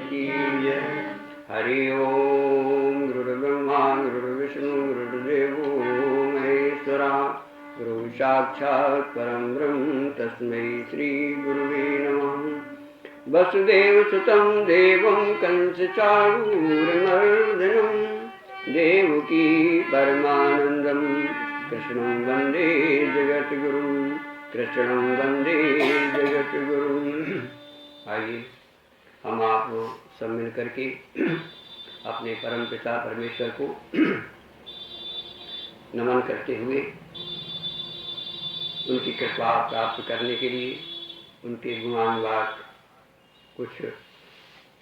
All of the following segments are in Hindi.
की जय। हरि ओम। गुरुर्ब्रह्मा गुरुर्विष्णु गुरुर्देवो महेश्वरा, गुरु साक्षात् परम ब्रह्म तस्मै श्री गुरुवे नमः। वसुदेवसुतं देवं कंसचाणूरमर्दनं, देवकी परमानन्दं कृष्णं वन्दे जगद्गुरुं, कृष्णं वन्दे जगद्गुरुं। आइए हम आप सब मिल करके अपने परम पिता परमेश्वर को नमन करते हुए उनकी कृपा प्राप्त करने के लिए उनके गुणानुवाद कुछ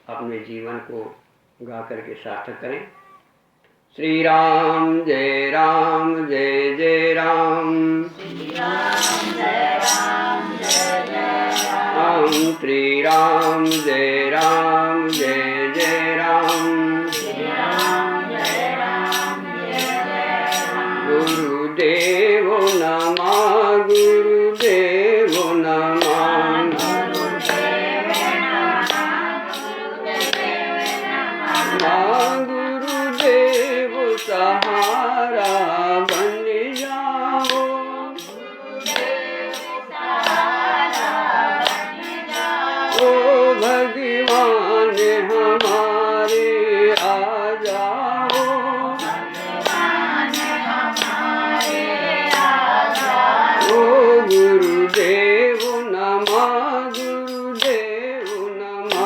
अपने जीवन को गा करके सार्थक करें। श्री राम जय जय राम, श्री राम जय राम श्री राम जय जय राम, श्री राम जय गुरुदेव नमः गुरुदेव नमः, गुरुदेव सहारा बन जाओ, ओ भगवान हमारे आ जाओ, ओ गुरुदेव नमः गुरुदेव नमः,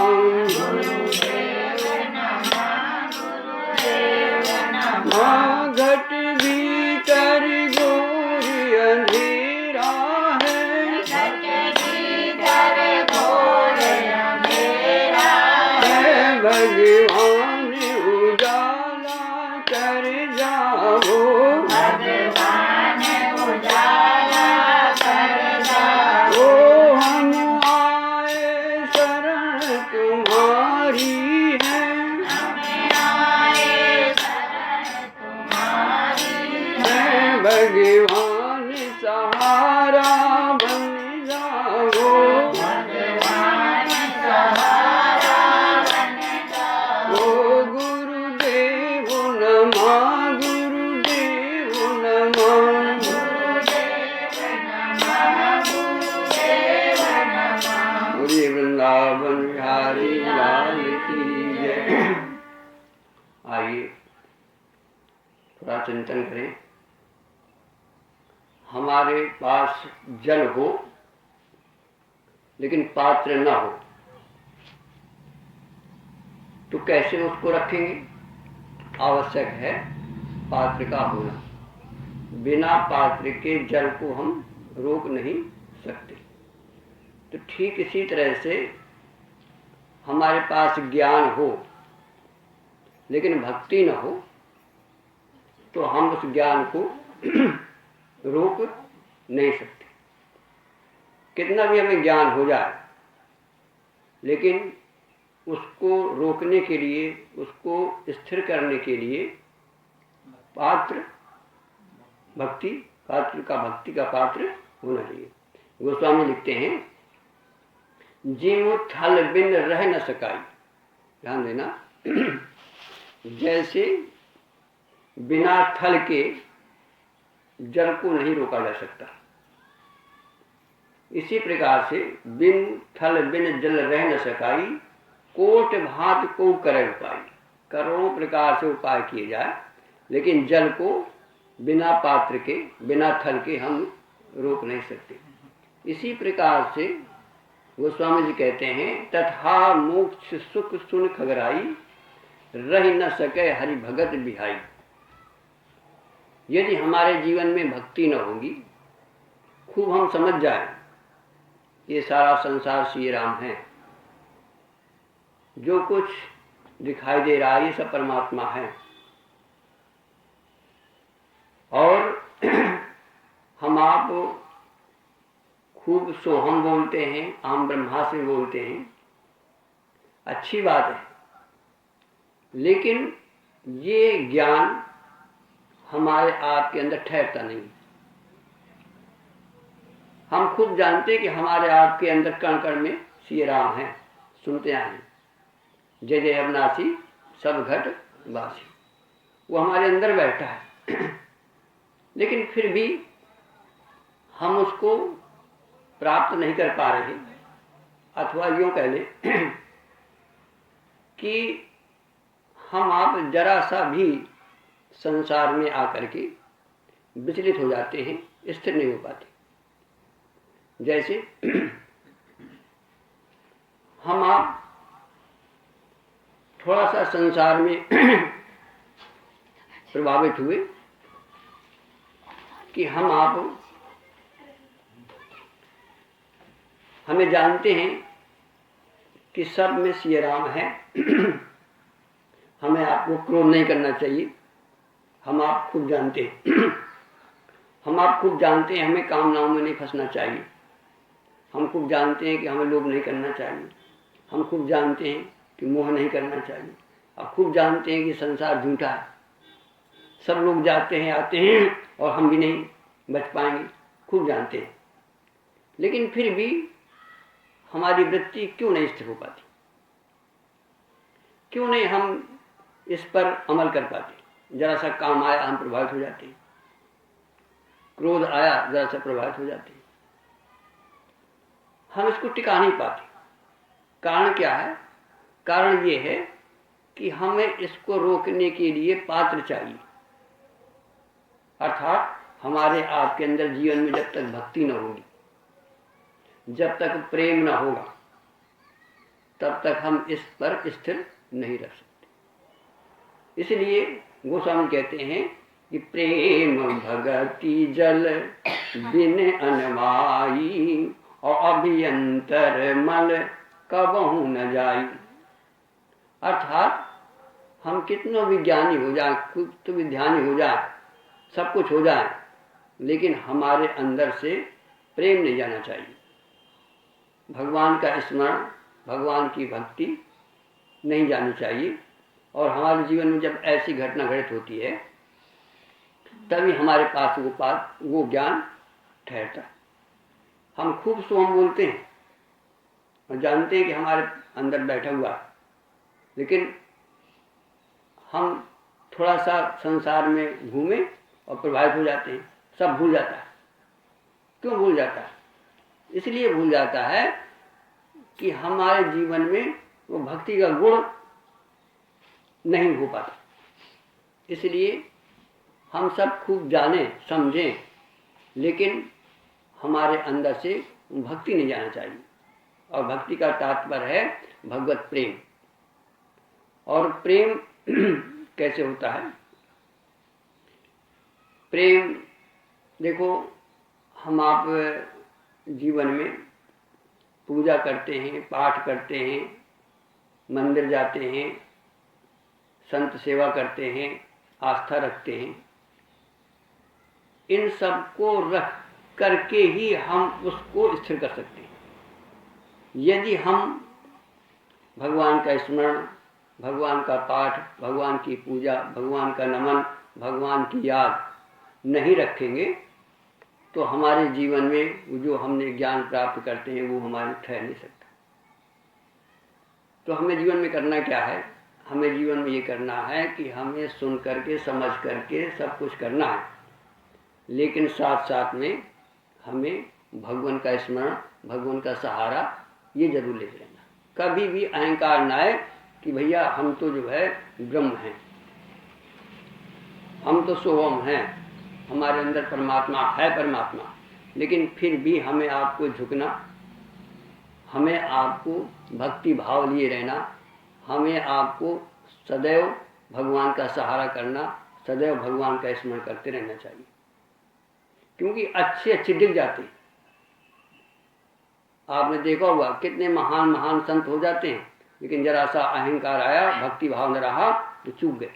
माँ घट भीतर गोरी अंधेरा है, है भगवान उजाला कर जाओ, ओ हम आए शरण तुम्हारी है, है भगवान सहारा बन जाओ, ओ गुरुदेव नमः गुरुदेव नमः, बोलिए वृंदावन बिहारी लाल की जय। आइए थोड़ा चिंतन करें। हमारे पास जल हो लेकिन पात्र न हो तो कैसे उसको रखेंगे? आवश्यक है पात्र का होना। बिना पात्र के जल को हम रोक नहीं सकते। तो ठीक इसी तरह से हमारे पास ज्ञान हो लेकिन भक्ति न हो तो हम उस ज्ञान को रोक नहीं सकते। कितना भी हमें ज्ञान हो जाए लेकिन उसको रोकने के लिए, उसको स्थिर करने के लिए पात्र भक्ति का पात्र होना चाहिए। गोस्वामी लिखते हैं, जीव थल बिन रह न सकाई। ध्यान देना, जैसे बिना थल के जल को नहीं रोका जा सकता, इसी प्रकार से बिन थल बिन जल रह न सकाई, कोट भात को करे उपाय। करोड़ों प्रकार से उपाय किए जाए लेकिन जल को बिना पात्र के, बिना थल के हम रोक नहीं सकते। इसी प्रकार से गोस्वामी जी कहते हैं, तथा मोक्ष सुख सुन खगराई, रह न सके हरि भगत बिहाई। यदि हमारे जीवन में भक्ति न होगी, खूब हम समझ जाएं ये सारा संसार श्री राम है, जो कुछ दिखाई दे रहा है ये सब परमात्मा है, और हम आप खूब सोहम बोलते हैं, आम ब्रह्मास्मि बोलते हैं, अच्छी बात है, लेकिन ये ज्ञान हमारे आपके अंदर ठहरता नहीं। हम खुद जानते हैं कि हमारे आपके अंदर कण कण में श्री राम है, सुनते आए, जय जय अविनाशी सब घट वासी, वो हमारे अंदर बैठा है। लेकिन फिर भी हम उसको प्राप्त नहीं कर पा रहे, अथवा यूँ कह लें कि हम आप जरा सा भी संसार में आकर के विचलित हो जाते हैं, स्थिर नहीं हो पाते। जैसे हम आप थोड़ा सा संसार में प्रभावित हुए कि हम आप हमें जानते हैं कि सब में श्री राम है, हमें आपको क्रोध नहीं करना चाहिए, हम आप खूब जानते हैं। हम आप खूब जानते हैं हमें कामनाओं में नहीं फंसना चाहिए, हम खूब जानते हैं कि हमें लोभ नहीं करना चाहिए, हम खूब जानते हैं कि मोह नहीं करना चाहिए, अब खूब जानते हैं कि संसार झूठा है, सब लोग जाते हैं आते हैं और हम भी नहीं बच पाएंगे, खूब जानते हैं। लेकिन फिर भी हमारी वृत्ति क्यों नहीं स्थिर हो पाती, क्यों नहीं हम इस पर अमल कर पाते। जरा सा काम आया हम प्रभावित हो जाते हैं, क्रोध आया जरा सा प्रभावित हो जाते हैं, हम इसको टिका नहीं पाते। कारण क्या है? कारण ये है कि हमें इसको रोकने के लिए पात्र चाहिए, अर्थात हमारे आपके अंदर जीवन में जब तक भक्ति न होगी, जब तक प्रेम न होगा, तब तक हम इस पर स्थिर नहीं रह सकते। इसलिए गोस्वामी कहते हैं कि प्रेम भगति जल बिन अनवाई, और अभियंतर मल कबहू न जाई। अर्थात हम कितनों भी ज्ञानी हो जाए, खुद तो विज्ञानी हो जाए, सब कुछ हो जाए, लेकिन हमारे अंदर से प्रेम नहीं जाना चाहिए, भगवान का स्मरण, भगवान की भक्ति नहीं जानी चाहिए। और हमारे जीवन में जब ऐसी घटना घटित होती है तभी हमारे पास वो ज्ञान ठहरता है। हम खूब सोहम बोलते हैं और जानते हैं कि हमारे अंदर बैठा हुआ है, लेकिन हम थोड़ा सा संसार में घूमे और प्रभावित हो जाते हैं, सब भूल जाता है। क्यों भूल जाता है? इसलिए भूल जाता है कि हमारे जीवन में वो भक्ति का गुण नहीं हो पाता। इसलिए हम सब खूब जानें समझें, लेकिन हमारे अंदर से भक्ति नहीं जाना चाहिए। और भक्ति का तात्पर्य है भगवत प्रेम। और प्रेम कैसे होता है? प्रेम देखो, हम आप जीवन में पूजा करते हैं, पाठ करते हैं, मंदिर जाते हैं, संत सेवा करते हैं, आस्था रखते हैं, इन सब को रख करके ही हम उसको स्थिर कर सकते हैं। यदि हम भगवान का स्मरण, भगवान का पाठ, भगवान की पूजा, भगवान का नमन, भगवान की याद नहीं रखेंगे तो हमारे जीवन में जो हमने ज्ञान प्राप्त करते हैं वो हमारे ठहर नहीं सकता। तो हमें जीवन में करना क्या है? हमें जीवन में ये करना है कि हमें सुन करके समझ करके सब कुछ करना है, लेकिन साथ साथ में हमें भगवान का स्मरण, भगवान का सहारा ये जरूर ले लेना। कभी भी अहंकार ना आए कि भैया हम तो जो है ब्रह्म हैं, हम तो सोहम हैं, हमारे अंदर परमात्मा है परमात्मा। लेकिन फिर भी हमें आपको झुकना, हमें आपको भक्ति भाव लिए रहना, हमें आपको सदैव भगवान का सहारा करना, सदैव भगवान का स्मरण करते रहना चाहिए। क्योंकि अच्छे अच्छे दिख जाते हैं। आपने देखा होगा कितने महान महान संत हो जाते हैं, लेकिन जरा सा अहंकार आया, भक्ति भाव न रहा तो चूक गए,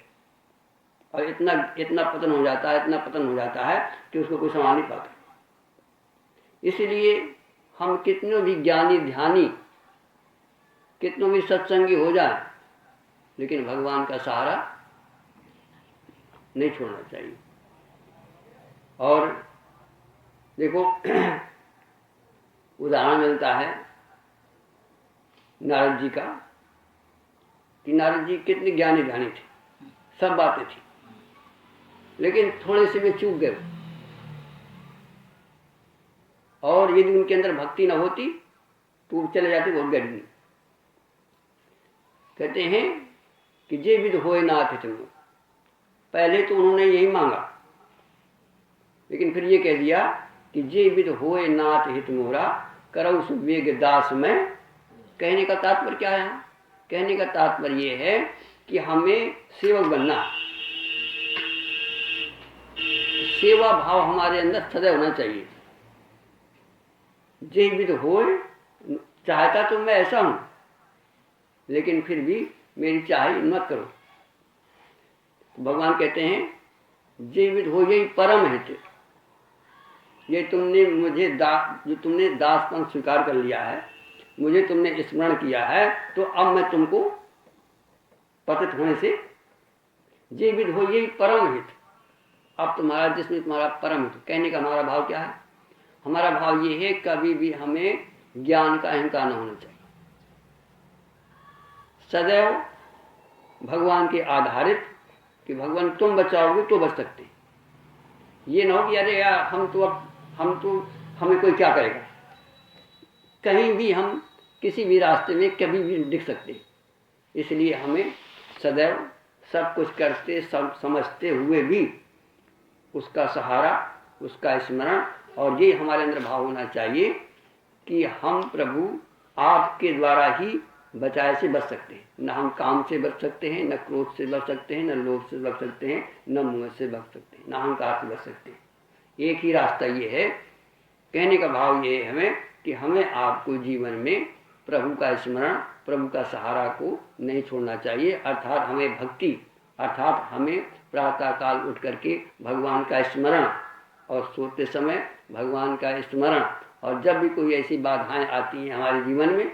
और इतना इतना पतन हो जाता है, इतना पतन हो जाता है कि उसको कोई संभाल नहीं पाता। इसलिए हम कितनों भी ज्ञानी ध्यानी, कितनों भी सत्संगी हो जाए, लेकिन भगवान का सहारा नहीं छोड़ना चाहिए। और देखो उदाहरण मिलता है नारद जी का कि नारद जी कितने ज्ञानी ध्यानी थे, सब बातें थी, लेकिन थोड़े से वे चूक गए। और यदि उनके अंदर भक्ति न होती तो वो चले जाते बहुत गरीब। कहते हैं कि जे विद होए नाथ हित मोरा, पहले तो उन्होंने यही मांगा, लेकिन फिर ये कह दिया कि जे विद होए नाथ हित मोरा करऊ सुवेग दास में। कहने का तात्पर्य क्या है? कहने का तात्पर्य ये है कि हमें सेवक बनना, सेवा भाव हमारे अंदर सदैव होना चाहिए। जे विद होए, चाहता तो मैं ऐसा हूं, लेकिन फिर भी मेरी चाहे मत करो। भगवान कहते हैं जे विद हो यही परम हित। ये तुमने मुझे जो तुमने दासपन स्वीकार कर लिया है, मुझे तुमने स्मरण किया है, तो अब मैं तुमको पतित होने से, जे विद हो यही परम हित, अब तुम्हारा जिसमें तुम्हारा परम हित। कहने का हमारा भाव क्या है? हमारा भाव ये है कभी भी हमें ज्ञान का अहंकार न होना चाहिए, सदैव भगवान के आधारित कि भगवान तुम बचाओगे तो बच सकते। ये ना हो कि अरे यार हम तो हमें कोई क्या करेगा। कहीं भी हम किसी भी रास्ते में कभी भी दिख सकते, इसलिए हमें सदैव सब कुछ करते सब समझते हुए भी उसका सहारा, उसका स्मरण, और ये हमारे अंदर भाव होना चाहिए कि हम प्रभु आपके द्वारा ही बचाए से बच सकते हैं। न हम काम से बच सकते हैं, न क्रोध से बच सकते हैं, न लोभ से बच सकते हैं, न मोह से बच सकते हैं, न अहंकार से बच सकते हैं। एक ही रास्ता ये है। कहने का भाव ये है हमें कि हमें आपको जीवन में प्रभु का स्मरण, प्रभु का सहारा को नहीं छोड़ना चाहिए। अर्थात हमें भक्ति, अर्थात हमें प्रातः काल उठ करके भगवान का स्मरण, और सोते समय भगवान का स्मरण, और जब भी कोई ऐसी बाधाएं आती हैं हमारे जीवन में,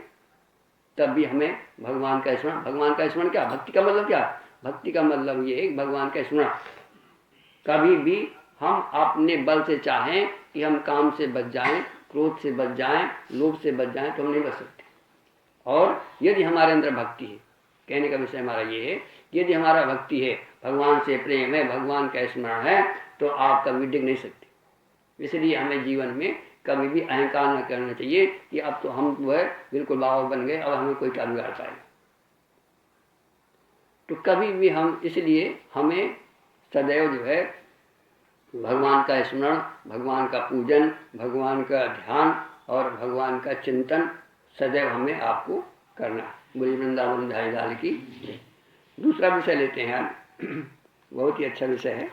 तब भी हमें भगवान का स्मरण। भगवान का स्मरण क्या? भक्ति का मतलब क्या? भक्ति का मतलब ये है भगवान का स्मरण। कभी भी हम अपने बल से चाहें कि हम काम से बच जाएं, क्रोध से बच जाएं, लोभ से बच जाएं, तो हम नहीं बच सकते। और यदि हमारे अंदर भक्ति है, कहने का विषय हमारा ये है, यदि हमारा भक्ति है, भगवान से प्रेम है, भगवान का स्मरण है, तो आप कभी डिग नहीं सकते। इसलिए हमें जीवन में कभी भी अहंकार न करना चाहिए कि अब तो हम जो है बिल्कुल बाबा बन गए, अब हमें कोई क्या बिगाड़ पाएगा। तो कभी भी हम, इसलिए हमें सदैव जो है भगवान का स्मरण, भगवान का पूजन, भगवान का ध्यान और भगवान का चिंतन सदैव हमें आपको करना है। बोलिए वृंदावन बिहारी लाल की। दूसरा विषय लेते हैं हम, बहुत ही अच्छा विषय है।